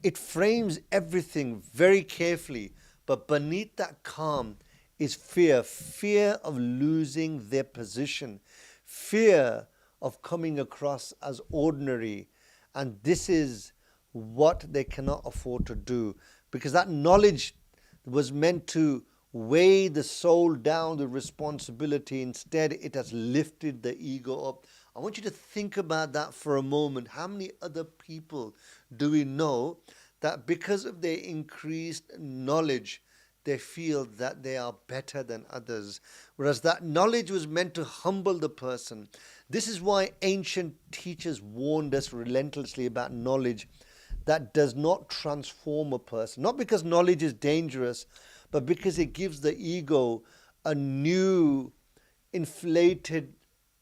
It frames everything very carefully, but beneath that calm is fear, fear of losing their position, fear of coming across as ordinary. And this is what they cannot afford to do, because that knowledge was meant to weigh the soul down, the responsibility. Instead, it has lifted the ego up. I want you to think about that for a moment. How many other people do we know that because of their increased knowledge, they feel that they are better than others, whereas that knowledge was meant to humble the person? This is why ancient teachers warned us relentlessly about knowledge that does not transform a person. Not because knowledge is dangerous, but because it gives the ego a new inflated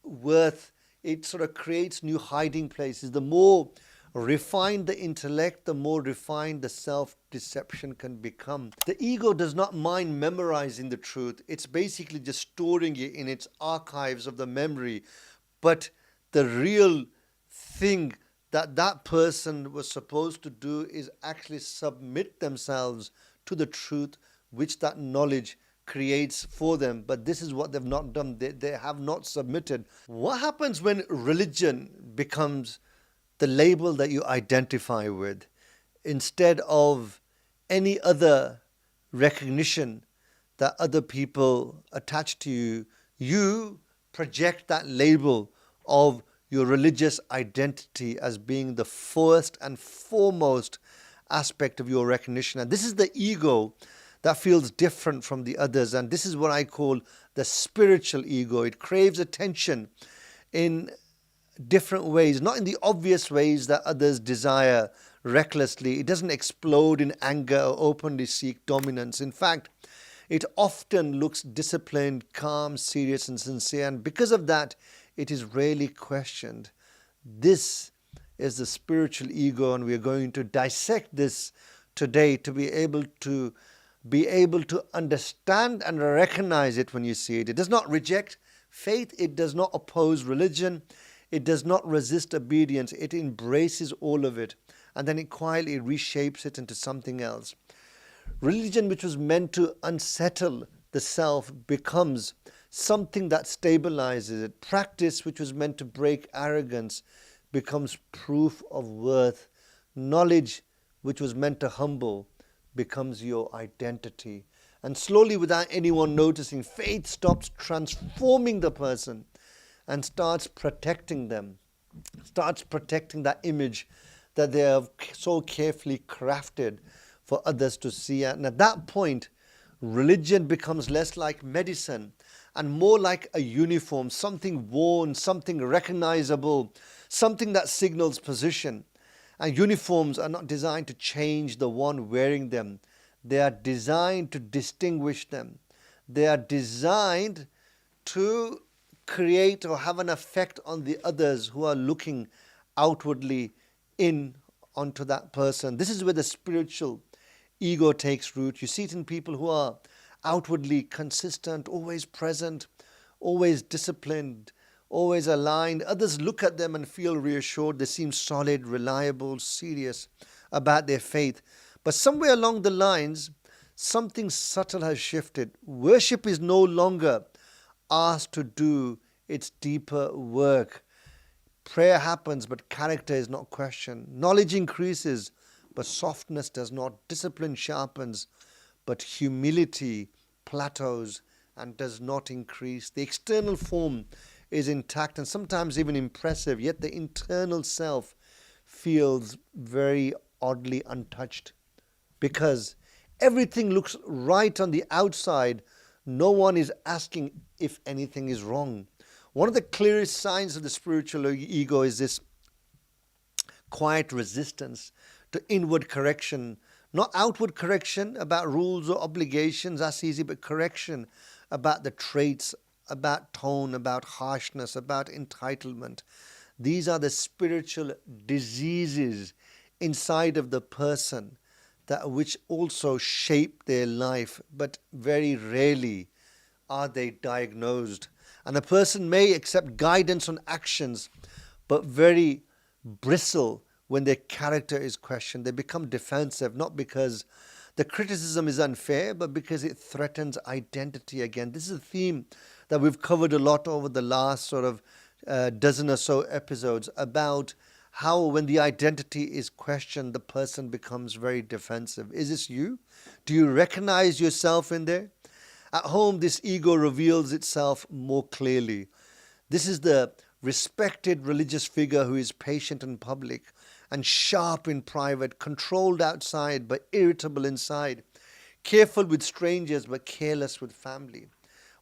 worth. It sort of creates new hiding places. The more refined the intellect, the more refined the self-deception can become. The ego does not mind memorizing the truth. It's basically just storing it in its archives of the memory. But the real thing that that person was supposed to do is actually submit themselves to the truth which that knowledge creates for them. But this is what they've not done. They have not submitted. What happens when religion becomes the label that you identify with instead of any other recognition that other people attach to you? You project that label of your religious identity as being the first and foremost aspect of your recognition. And this is the ego that feels different from the others. And this is what I call the spiritual ego. It craves attention in different ways, not in the obvious ways that others desire recklessly. It doesn't explode in anger or openly seek dominance. In fact, it often looks disciplined, calm, serious, and sincere. And because of that, it is rarely questioned. This is the spiritual ego, and we are going to dissect this today to be able to understand and recognize it when you see it. It does not reject faith. It does not oppose religion. It does not resist obedience. It embraces all of it, and then it quietly reshapes it into something else. Religion, which was meant to unsettle the self, becomes something that stabilizes it. Practice, which was meant to break arrogance, becomes proof of worth. Knowledge, which was meant to humble, becomes your identity. And slowly, without anyone noticing, faith stops transforming the person and starts protecting them, starts protecting that image that they have so carefully crafted for others to see. And at that point, religion becomes less like medicine and more like a uniform, something worn, something recognizable, something that signals position. And uniforms are not designed to change the one wearing them. They are designed to distinguish them. They are designed to create or have an effect on the others who are looking outwardly in onto that person. This is where the spiritual ego takes root. You see it in people who are outwardly consistent, always present, always disciplined, always aligned. Others look at them and feel reassured. They seem solid, reliable, serious about their faith. But somewhere along the lines, something subtle has shifted. Worship is no longer asked to do its deeper work. Prayer happens, but character is not questioned. Knowledge increases, but softness does not. Discipline sharpens, but humility plateaus and does not increase. The external form is intact and sometimes even impressive, yet the internal self feels very oddly untouched. Because everything looks right on the outside, no one is asking if anything is wrong. One of the clearest signs of the spiritual ego is this quiet resistance to inward correction. Not outward correction about rules or obligations, that's easy, but correction about the traits, about tone, about harshness, about entitlement. These are the spiritual diseases inside of the person that which also shape their life, but very rarely are they diagnosed. And a person may accept guidance on actions, but very bristle when their character is questioned. They become defensive, not because the criticism is unfair, but because it threatens identity again. This is a theme that we've covered a lot over the last sort of dozen or so episodes about how when the identity is questioned, the person becomes very defensive. Is this you? Do you recognize yourself in there? At home, this ego reveals itself more clearly. This is the respected religious figure who is patient in public and sharp in private, controlled outside but irritable inside, careful with strangers but careless with family.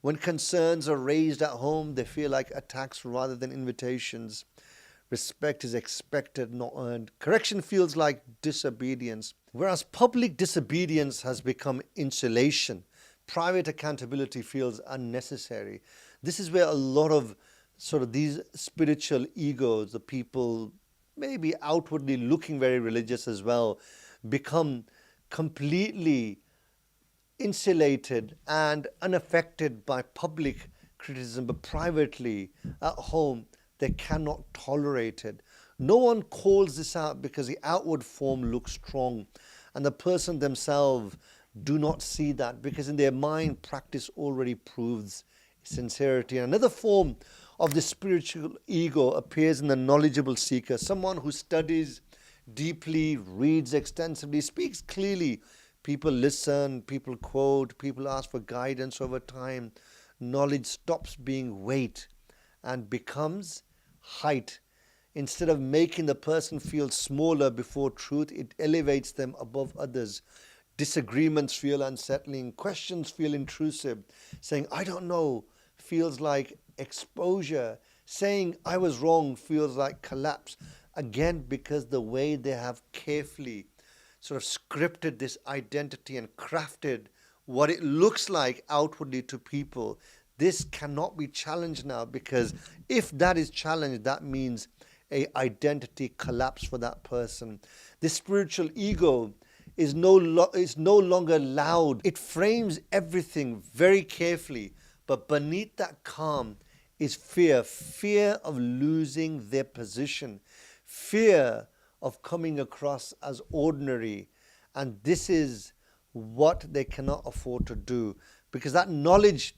When concerns are raised at home, they feel like attacks rather than invitations. Respect is expected, not earned. Correction feels like disobedience, whereas public disobedience has become insulation. Private accountability feels unnecessary. This is where a lot of sort of these spiritual egos, the people maybe outwardly looking very religious as well, become completely insulated and unaffected by public criticism, but privately at home they cannot tolerate it. No one calls this out because the outward form looks strong, and the person themselves do not see that because in their mind practice already proves sincerity. And another form of the spiritual ego appears in the knowledgeable seeker, someone who studies deeply, reads extensively, speaks clearly. People listen, people quote, people ask for guidance over time. Knowledge stops being weight and becomes height. Instead of making the person feel smaller before truth, it elevates them above others. Disagreements feel unsettling, questions feel intrusive. Saying, I don't know, feels like exposure. Saying, I was wrong, feels like collapse. Again, because the way they have carefully sort of scripted this identity and crafted what it looks like outwardly to people, this cannot be challenged now, because if that is challenged, that means a identity collapse for that person. This spiritual ego is no longer loud. It frames everything very carefully, but beneath that calm is fear of losing their position, fear of coming across as ordinary. And this is what they cannot afford to do, because that knowledge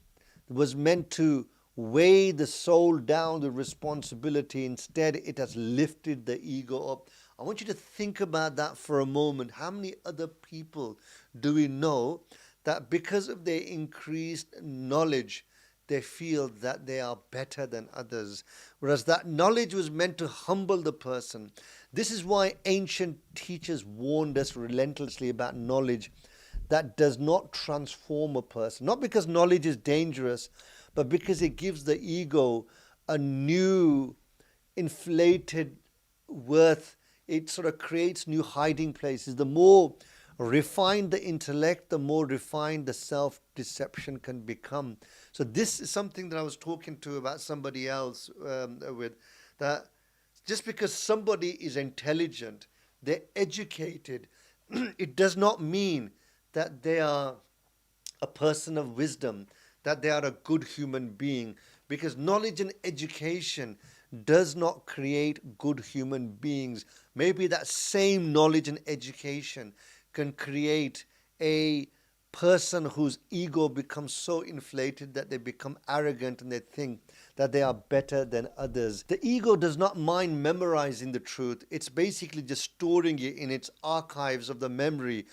was meant to weigh the soul down with responsibility. Instead, it has lifted the ego up. I want you to think about that for a moment. How many other people do we know that because of their increased knowledge, they feel that they are better than others, whereas that knowledge was meant to humble the person? This is why ancient teachers warned us relentlessly about knowledge that does not transform a person. Not because knowledge is dangerous, but because it gives the ego a new inflated worth. It sort of creates new hiding places. The more refined the intellect, the more refined the self-deception can become. So this is something that I was talking to about somebody else with, that just because somebody is intelligent, they're educated, it does not mean that they are a person of wisdom, that they are a good human being, because knowledge and education does not create good human beings. Maybe that same knowledge and education can create a person whose ego becomes so inflated that they become arrogant and they think that they are better than others. The ego does not mind memorizing the truth. It's basically just storing it in its archives of the memory.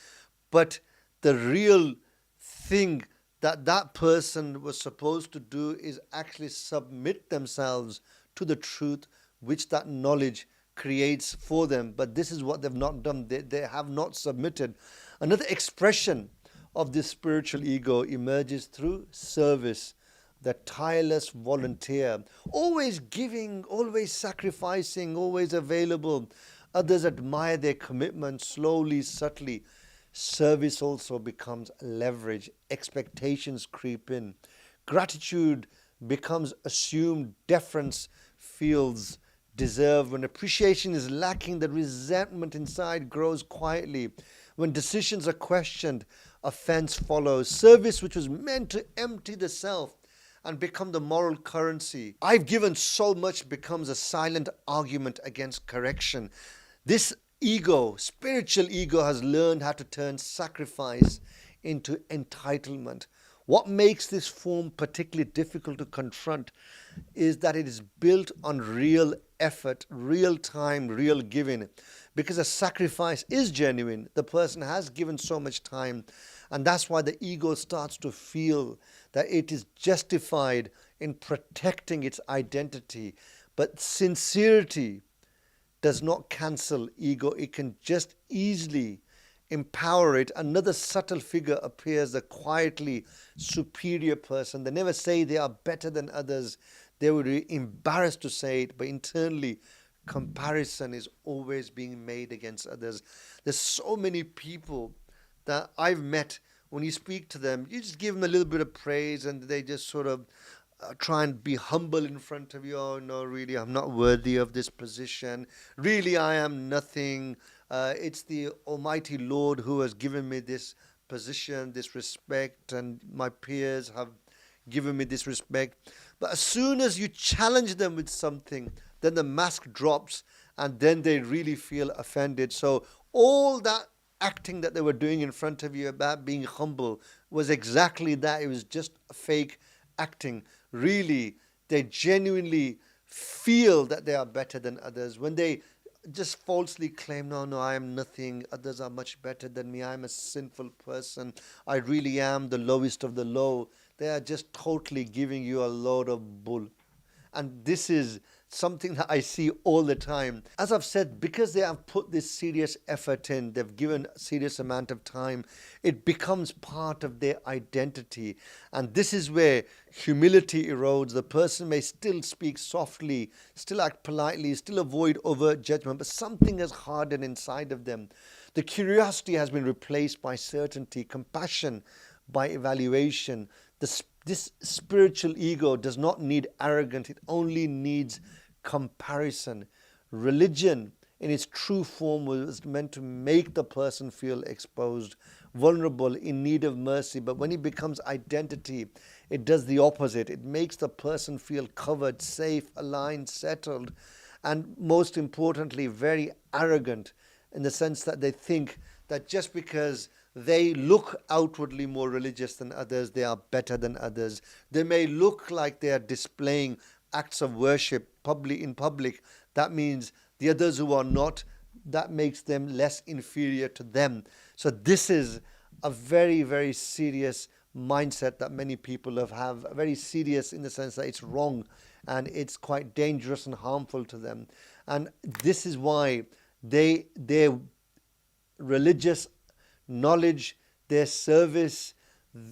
But the real thing that that person was supposed to do is actually submit themselves to the truth which that knowledge creates for them. But this is what they've not done. They have not submitted. Another expression of this spiritual ego emerges through service. The tireless volunteer, always giving, always sacrificing, always available. Others admire their commitment. Slowly, subtly, service also becomes leverage. Expectations creep in. Gratitude becomes assumed. Deference feels deserved. When appreciation is lacking, the resentment inside grows quietly. When decisions are questioned, offense follows. Service, which was meant to empty the self and become the moral currency, I've given so much, becomes a silent argument against correction. This ego, spiritual ego, has learned how to turn sacrifice into entitlement. What makes this form particularly difficult to confront is that it is built on real effort, real time, real giving. Because a sacrifice is genuine, the person has given so much time, and that's why the ego starts to feel that it is justified in protecting its identity. But sincerity does not cancel ego, it can just easily empower it. Another subtle figure appears, the quietly superior person. They never say they are better than others, they would be embarrassed to say it, but internally, comparison is always being made against others. There's so many people that I've met. When you speak to them, you just give them a little bit of praise and they just sort of try and be humble in front of you. Oh, no, really, I'm not worthy of this position. Really, I am nothing. It's the Almighty Lord who has given me this position, this respect, and my peers have given me this respect. But as soon as you challenge them with something, then the mask drops and then they really feel offended. So all that acting that they were doing in front of you about being humble was exactly that. It was just fake acting. Really, they genuinely feel that they are better than others. When they just falsely claim, no, no, I am nothing, others are much better than me, I'm a sinful person, I really am the lowest of the low, they are just totally giving you a load of bull. And this is something that I see all the time. As I've said, because they have put this serious effort in, they've given a serious amount of time, it becomes part of their identity. And this is where humility erodes. The person may still speak softly, still act politely, still avoid overt judgment, but something has hardened inside of them. The curiosity has been replaced by certainty, compassion by evaluation. This spiritual ego does not need arrogance, it only needs comparison. Religion, in its true form, was meant to make the person feel exposed, vulnerable, in need of mercy. But when it becomes identity, it does the opposite. It makes the person feel covered, safe, aligned, settled, and most importantly, very arrogant, in the sense that they think that just because they look outwardly more religious than others, they are better than others. They may look like they are displaying acts of worship in public. That means the others who are not, that makes them less inferior to them. So this is a very, very serious mindset that many people have. Very serious in the sense that it's wrong and it's quite dangerous and harmful to them. And this is why their religious knowledge, their service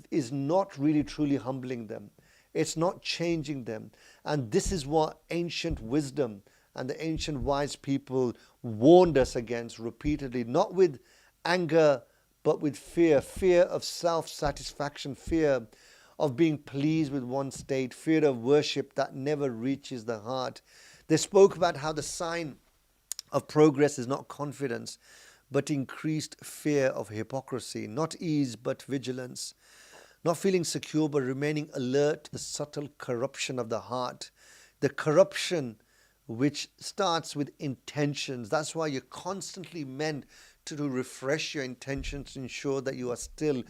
is not really truly humbling them. It's not changing them. And this is what ancient wisdom and the ancient wise people warned us against repeatedly, not with anger, but with fear. Fear of self-satisfaction, fear of being pleased with one state, fear of worship that never reaches the heart. They spoke about how the sign of progress is not confidence, but increased fear of hypocrisy, not ease, but vigilance, not feeling secure, but remaining alert to the subtle corruption of the heart, the corruption which starts with intentions. That's why you're constantly meant to refresh your intentions to ensure that you are still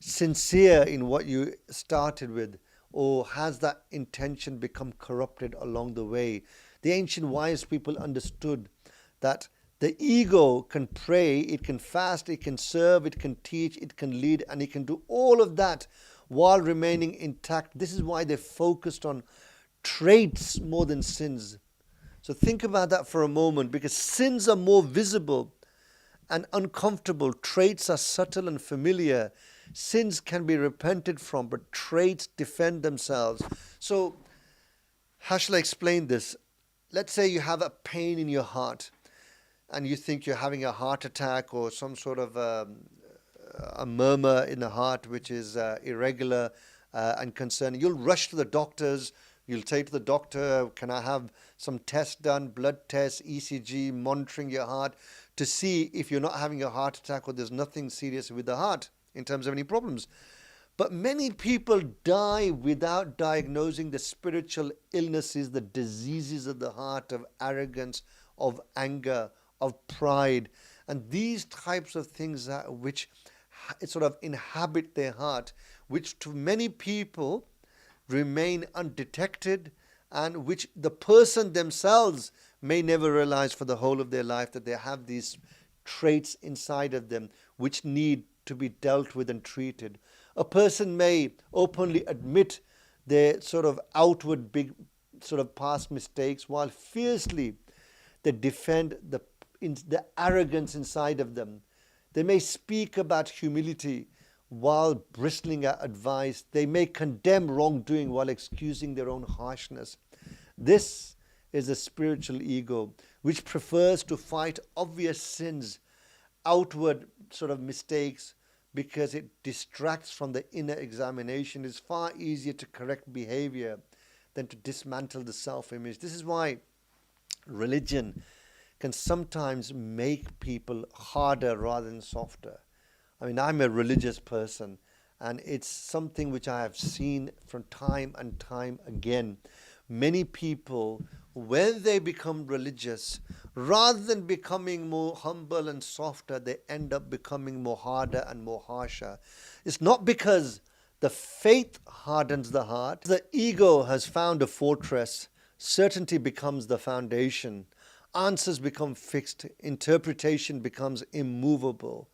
sincere in what you started with, or has that intention become corrupted along the way? The ancient wise people understood that the ego can pray, it can fast, it can serve, it can teach, it can lead, and it can do all of that while remaining intact. This is why they focused on traits more than sins. So think about that for a moment, because sins are more visible and uncomfortable. Traits are subtle and familiar. Sins can be repented from, but traits defend themselves. So how shall I explain this? Let's say you have a pain in your heart and you think you're having a heart attack or some sort of a murmur in the heart which is irregular and concerning. You'll rush to the doctors. You'll say to the doctor, can I have some tests done, blood tests, ECG, monitoring your heart to see if you're not having a heart attack or there's nothing serious with the heart in terms of any problems. But many people die without diagnosing the spiritual illnesses, the diseases of the heart, of arrogance, of anger, of pride, and these types of things which sort of inhabit their heart, which to many people remain undetected, and which the person themselves may never realize for the whole of their life that they have these traits inside of them which need to be dealt with and treated. A person may openly admit their sort of outward big sort of past mistakes while fiercely they defend the arrogance inside of them. They may speak about humility while bristling at advice. They may condemn wrongdoing while excusing their own harshness. This is a spiritual ego which prefers to fight obvious sins, outward sort of mistakes, because it distracts from the inner examination. It's far easier to correct behavior than to dismantle the self-image. This is why religion can sometimes make people harder rather than softer. I mean, I'm a religious person, and it's something which I have seen from time and time again. Many people, when they become religious, rather than becoming more humble and softer, they end up becoming more harder and more harsher. It's not because the faith hardens the heart. The ego has found a fortress. Certainty becomes the foundation. Answers become fixed. Interpretation becomes immovable.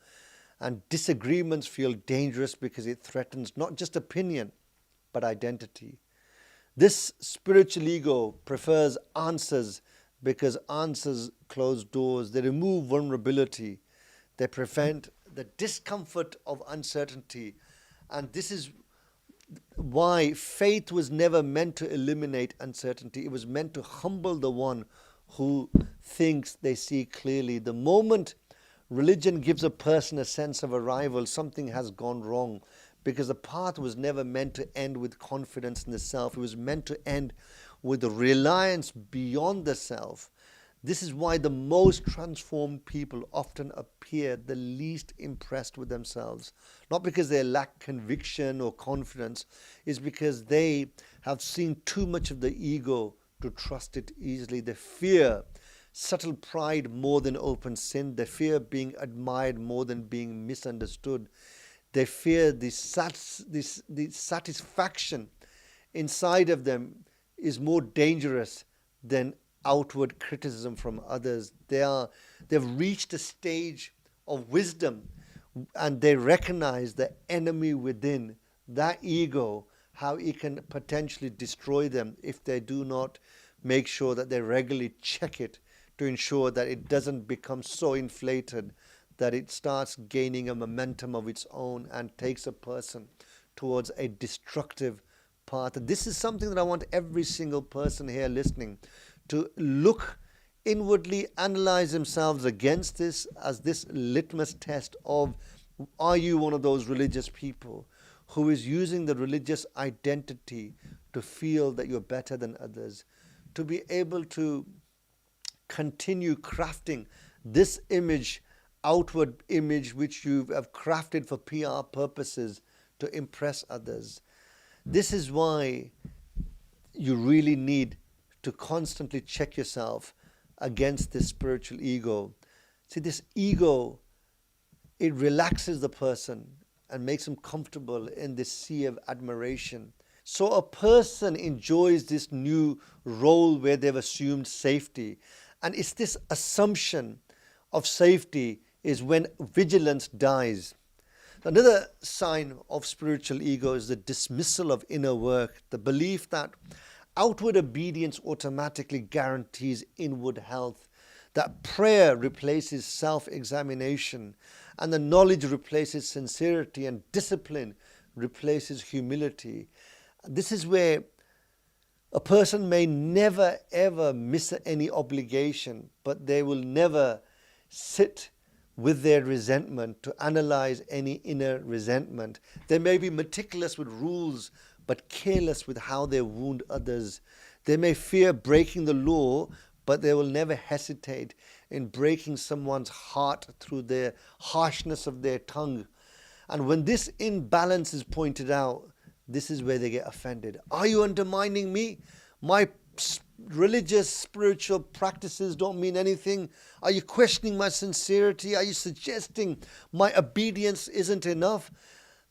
And disagreements feel dangerous because it threatens not just opinion, but identity. This spiritual ego prefers answers because answers close doors. They remove vulnerability. They prevent the discomfort of uncertainty. And this is why faith was never meant to eliminate uncertainty. It was meant to humble the one who thinks they see clearly. The moment religion gives a person a sense of arrival, something has gone wrong, because the path was never meant to end with confidence in the self. It was meant to end with a reliance beyond the self. This is why the most transformed people often appear the least impressed with themselves. Not because they lack conviction or confidence, it's because they have seen too much of the ego to trust it easily. They fear subtle pride more than open sin. They fear being admired more than being misunderstood. They fear the satisfaction inside of them is more dangerous than outward criticism from others. They've reached a stage of wisdom, and they recognize the enemy within, that ego, how it can potentially destroy them if they do not make sure that they regularly check it to ensure that it doesn't become so inflated that it starts gaining a momentum of its own and takes a person towards a destructive path. And this is something that I want every single person here listening to look inwardly, analyze themselves against this as this litmus test of, are you one of those religious people who is using the religious identity to feel that you're better than others, to be able to continue crafting this image, outward image, which you have crafted for PR purposes to impress others. This is why you really need to constantly check yourself against this spiritual ego. See, this ego, it relaxes the person and makes them comfortable in this sea of admiration. So a person enjoys this new role where they've assumed safety. And it's this assumption of safety is when vigilance dies. Another sign of spiritual ego is the dismissal of inner work, the belief that outward obedience automatically guarantees inward health, that prayer replaces self-examination, and the knowledge replaces sincerity, and discipline replaces humility. This is where a person may never ever miss any obligation, but they will never sit with their resentment to analyze any inner resentment. They may be meticulous with rules, but careless with how they wound others. They may fear breaking the law, but they will never hesitate in breaking someone's heart through their harshness of their tongue. And when this imbalance is pointed out, this is where they get offended. Are you undermining me? My religious, spiritual practices don't mean anything? Are you questioning my sincerity? Are you suggesting my obedience isn't enough?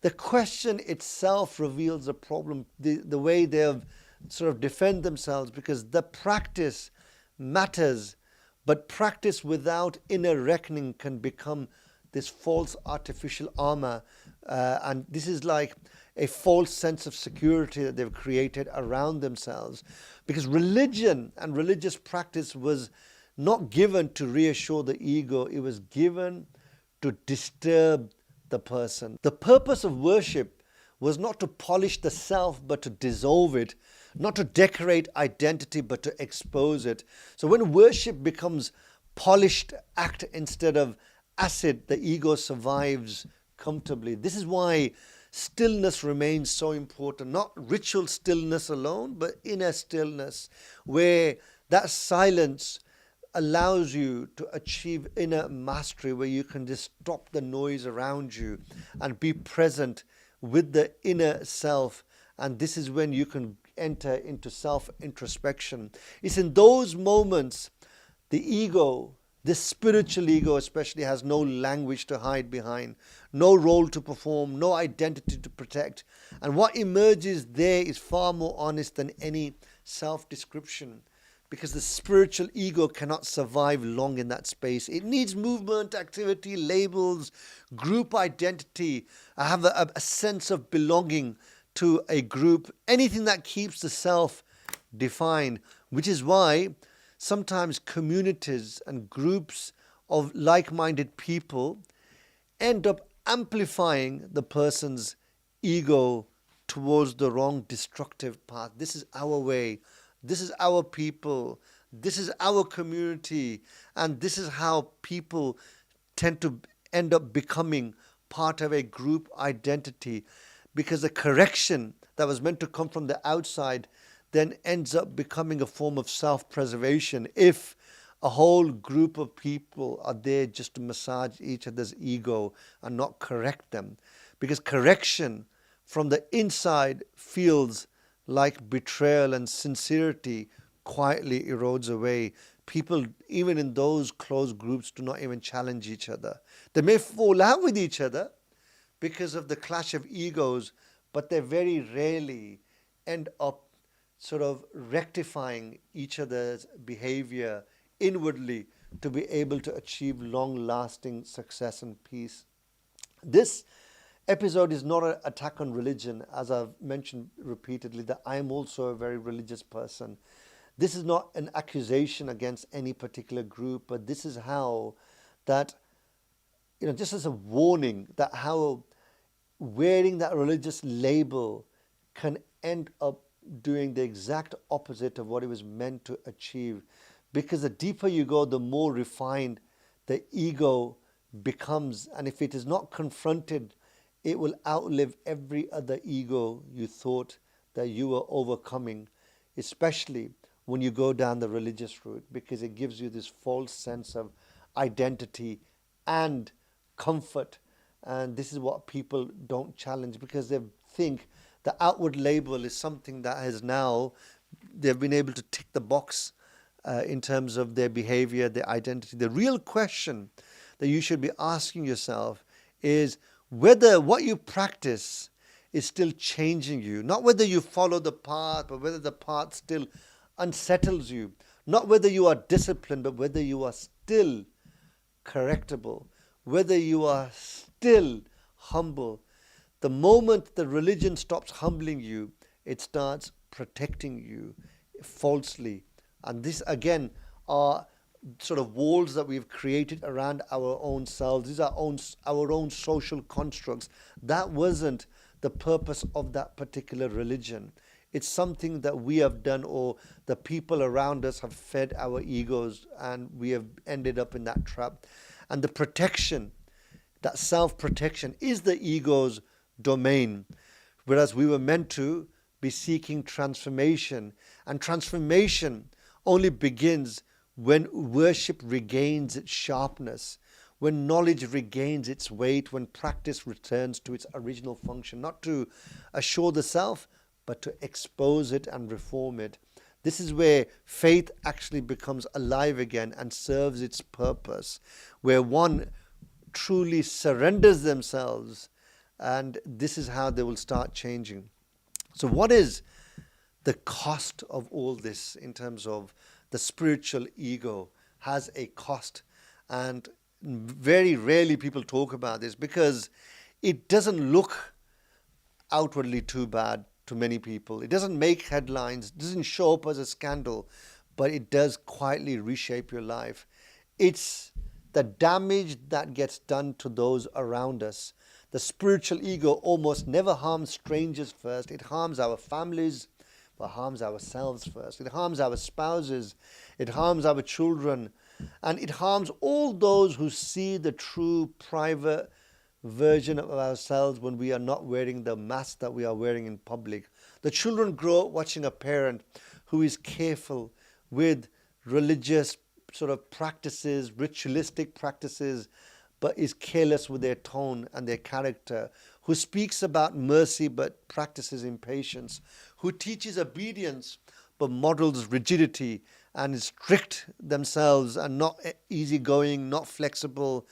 The question itself reveals a problem, the way they have sort of defend themselves, because the practice matters, but practice without inner reckoning can become this false artificial armor. And this is like a false sense of security that they've created around themselves. Because religion and religious practice was not given to reassure the ego, it was given to disturb the person. The purpose of worship was not to polish the self, but to dissolve it, not to decorate identity, but to expose it. So when worship becomes polished act instead of acid, the ego survives comfortably. This is why stillness remains so important. Not ritual stillness alone, but inner stillness, where that silence allows you to achieve inner mastery, where you can just stop the noise around you and be present with the inner self. And this is when you can enter into self-introspection. It's in those moments the ego, this spiritual ego especially, has no language to hide behind, no role to perform, no identity to protect. And what emerges there is far more honest than any self-description, because the spiritual ego cannot survive long in that space. It needs movement, activity, labels, group identity. I have a sense of belonging to a group, anything that keeps the self defined, which is why sometimes communities and groups of like-minded people end up amplifying the person's ego towards the wrong destructive path. This is our way. This is our people. This is our community. And this is how people tend to end up becoming part of a group identity, because the correction that was meant to come from the outside then ends up becoming a form of self-preservation if a whole group of people are there just to massage each other's ego and not correct them. Because correction from the inside feels like betrayal, and sincerity quietly erodes away. People, even in those close groups, do not even challenge each other. They may fall out with each other because of the clash of egos, but they very rarely end up sort of rectifying each other's behavior inwardly to be able to achieve long-lasting success and peace. This episode is not an attack on religion, as I've mentioned repeatedly, that I am also a very religious person. This is not an accusation against any particular group, but this is how that, just as a warning, that how wearing that religious label can end up doing the exact opposite of what it was meant to achieve. Because the deeper you go, the more refined the ego becomes. And if it is not confronted, it will outlive every other ego you thought that you were overcoming, especially when you go down the religious route, because it gives you this false sense of identity and comfort. And this is what people don't challenge, because they think the outward label is something that has now, they've been able to tick the box in terms of their behavior, their identity. The real question that you should be asking yourself is whether what you practice is still changing you. Not whether you follow the path, but whether the path still unsettles you. Not whether you are disciplined, but whether you are still correctable. Whether you are still humble. The moment the religion stops humbling you, it starts protecting you falsely. And this again are sort of walls that we've created around our own selves. These are our own social constructs. That wasn't the purpose of that particular religion. It's something that we have done, or the people around us have fed our egos, and we have ended up in that trap. And the protection, that self-protection, is the ego's domain, whereas we were meant to be seeking transformation. And transformation only begins when worship regains its sharpness, when knowledge regains its weight, when practice returns to its original function, not to assure the self, but to expose it and reform it. This is where faith actually becomes alive again and serves its purpose, where one truly surrenders themselves, and this is how they will start changing. So what is the cost of all this in terms of the spiritual ego? Has a cost, and very rarely people talk about this because it doesn't look outwardly too bad to many people. It doesn't make headlines, doesn't show up as a scandal, but it does quietly reshape your life. It's the damage that gets done to those around us. The spiritual ego almost never harms strangers first. It harms our families, but harms ourselves first. It harms our spouses. It harms our children. And it harms all those who see the true private version of ourselves when we are not wearing the mask that we are wearing in public. The children grow up watching a parent who is careful with religious sort of practices, ritualistic practices, but is careless with their tone and their character, who speaks about mercy but practices impatience, who teaches obedience but models rigidity and is strict themselves and not easygoing, not flexible.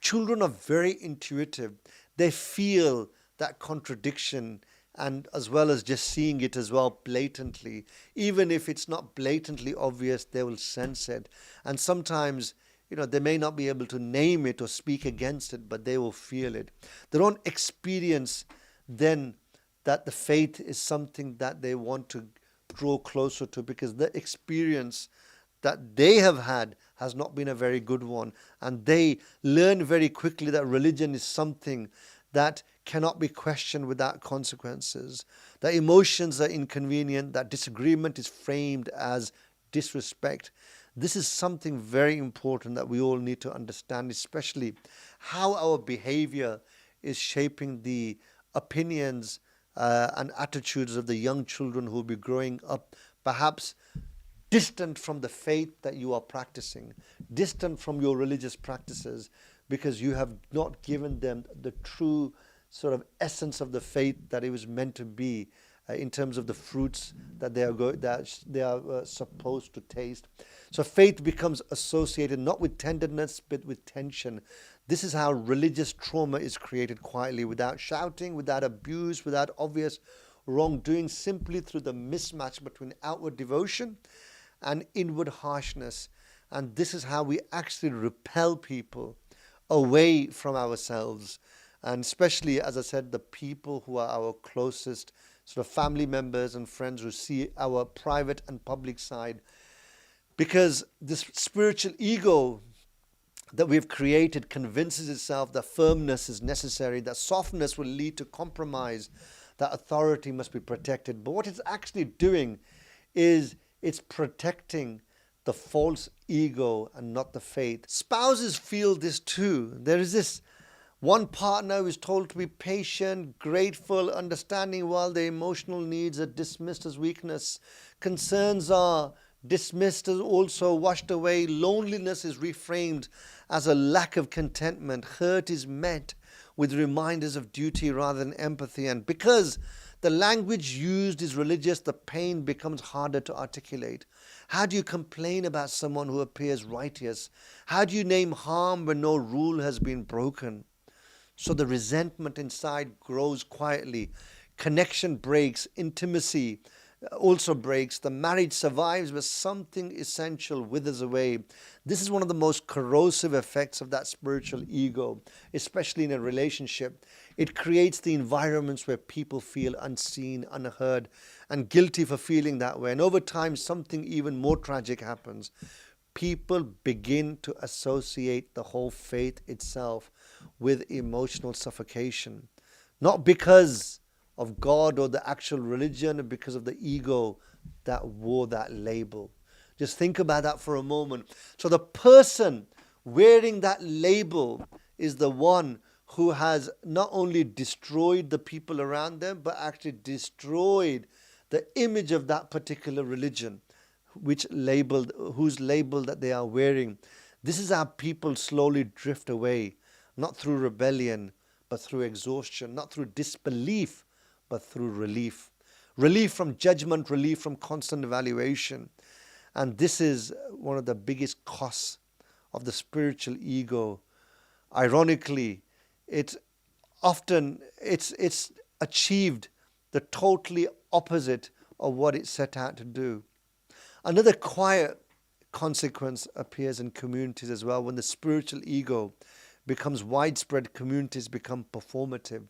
Children are very intuitive. They feel that contradiction, and as well as just seeing it as well blatantly. Even if it's not blatantly obvious, they will sense it. And sometimes, they may not be able to name it or speak against it, but they will feel it. They don't experience then that the faith is something that they want to draw closer to, because the experience that they have had has not been a very good one. And they learn very quickly that religion is something that cannot be questioned without consequences. That emotions are inconvenient, that disagreement is framed as disrespect. This is something very important that we all need to understand, especially how our behavior is shaping the opinions and attitudes of the young children who will be growing up, perhaps distant from the faith that you are practicing, distant from your religious practices, because you have not given them the true sort of essence of the faith that it was meant to be, in terms of the fruits that they are supposed to taste. So faith becomes associated not with tenderness but with tension. This is how religious trauma is created quietly, without shouting, without abuse, without obvious wrongdoing, simply through the mismatch between outward devotion and inward harshness. And this is how we actually repel people away from ourselves. And especially, as I said, the people who are our closest sort of family members and friends who see our private and public side. Because this spiritual ego that we've created convinces itself that firmness is necessary, that softness will lead to compromise, that authority must be protected. But what it's actually doing is it's protecting the false ego and not the faith. Spouses feel this too. There is this one partner who is told to be patient, grateful, understanding, while their emotional needs are dismissed as weakness. Concerns are dismissed as also washed away. Loneliness is reframed as a lack of contentment. Hurt is met with reminders of duty rather than empathy. And because the language used is religious, the pain becomes harder to articulate. How do you complain about someone who appears righteous? How do you name harm when no rule has been broken? So the resentment inside grows quietly. Connection breaks, intimacy also breaks. The marriage survives, but something essential withers away. This is one of the most corrosive effects of that spiritual ego, especially in a relationship. It creates the environments where people feel unseen, unheard, and guilty for feeling that way. And over time, something even more tragic happens. People begin to associate the whole faith itself with emotional suffocation. Not because of God or the actual religion, but because of the ego that wore that label. Just think about that for a moment. So the person wearing that label is the one who has not only destroyed the people around them, but actually destroyed the image of that particular religion, whose label that they are wearing. This is how people slowly drift away, not through rebellion, but through exhaustion, not through disbelief, but through relief. relief from judgment, relief from constant evaluation. And this is one of the biggest costs of the spiritual ego. Ironically, it's achieved the totally opposite of what it set out to do. Another quiet consequence appears in communities as well. When the spiritual ego becomes widespread, communities become performative.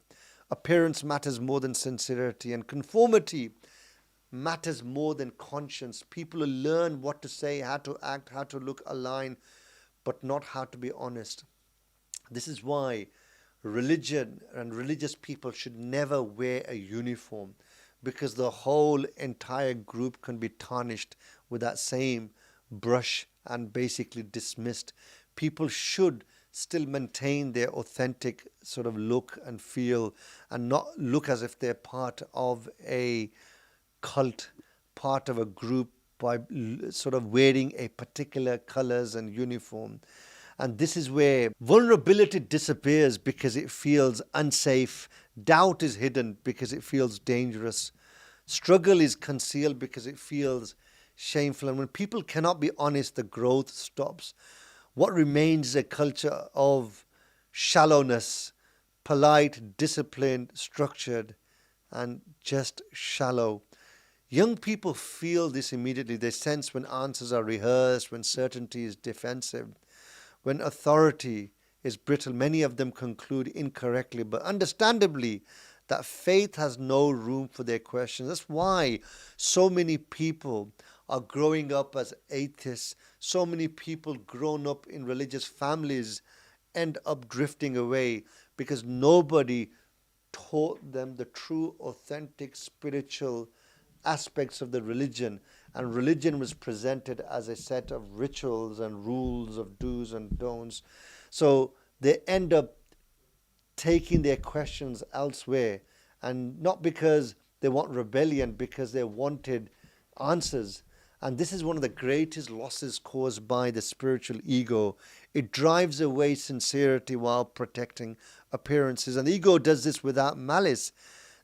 Appearance matters more than sincerity, and conformity matters more than conscience. People learn what to say, how to act, how to look, align, but not how to be honest. This is why religion and religious people should never wear a uniform, because the whole entire group can be tarnished with that same brush and basically dismissed. People should still maintain their authentic sort of look and feel, and not look as if they're part of a cult, part of a group, by sort of wearing a particular colors and uniform. And this is where vulnerability disappears because it feels unsafe. Doubt is hidden because it feels dangerous. Struggle is concealed because it feels shameful. And when people cannot be honest, the growth stops. What remains is a culture of shallowness, polite, disciplined, structured, and just shallow. Young people feel this immediately. They sense when answers are rehearsed, when certainty is defensive, when authority is brittle. Many of them conclude incorrectly, but understandably, that faith has no room for their questions. That's why so many people are growing up as atheists. So many people grown up in religious families end up drifting away because nobody taught them the true, authentic, spiritual aspects of the religion. And religion was presented as a set of rituals and rules of do's and don'ts. So they end up taking their questions elsewhere, and not because they want rebellion, because they wanted answers. And this is one of the greatest losses caused by the spiritual ego. It drives away sincerity while protecting appearances. And the ego does this without malice.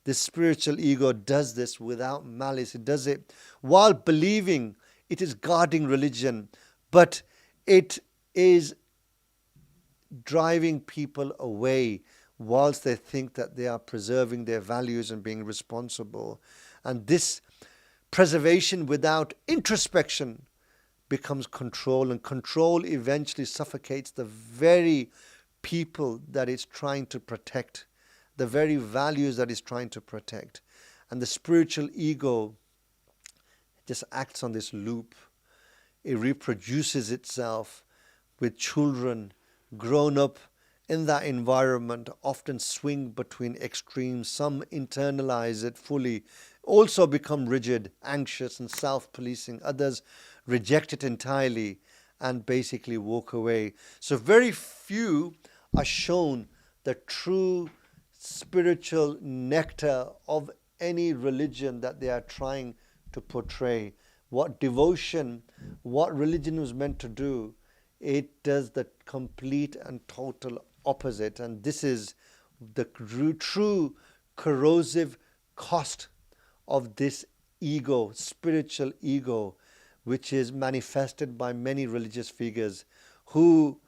The spiritual ego does this without malice. It does it while believing it is guarding religion, but it is driving people away whilst they think that they are preserving their values and being responsible. And this preservation without introspection becomes control, and control eventually suffocates the very people that it's trying to protect, the very values that it's trying to protect. And the spiritual ego just acts on this loop. It reproduces itself with children grown up in that environment, often swing between extremes. Some internalize it fully, also become rigid, anxious, and self-policing. Others reject it entirely and basically walk away. So very few are shown the true spiritual nectar of any religion that they are trying to portray. What devotion, what religion was meant to do, it does the complete and total opposite. And this is the true corrosive cost of this ego, spiritual ego, which is manifested by many religious figures who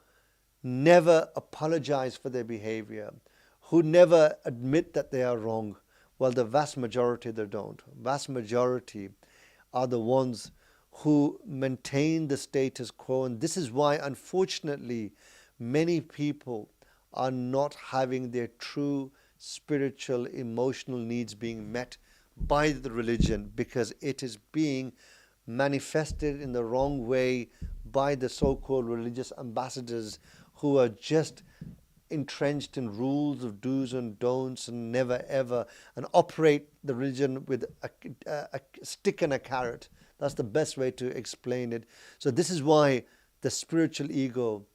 never apologize for their behavior, who never admit that they are wrong. Well, the vast majority, they don't. Vast majority are the ones who maintain the status quo. And this is why, unfortunately, many people are not having their true spiritual, emotional needs being met by the religion, because it is being manifested in the wrong way by the so-called religious ambassadors who are just entrenched in rules of do's and don'ts and never ever, and operate the religion with a stick and a carrot. That's the best way to explain it. So this is why the spiritual ego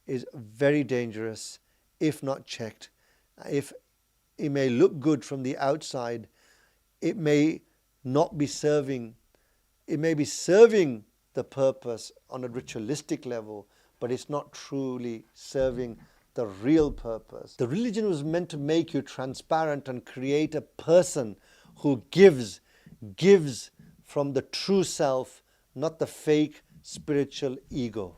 is very dangerous if not checked. If it may look good from the outside, it may not be serving, it may be serving the purpose on a ritualistic level, but it's not truly serving the real purpose. The religion was meant to make you transparent and create a person who gives gives from the true self, not the fake spiritual ego.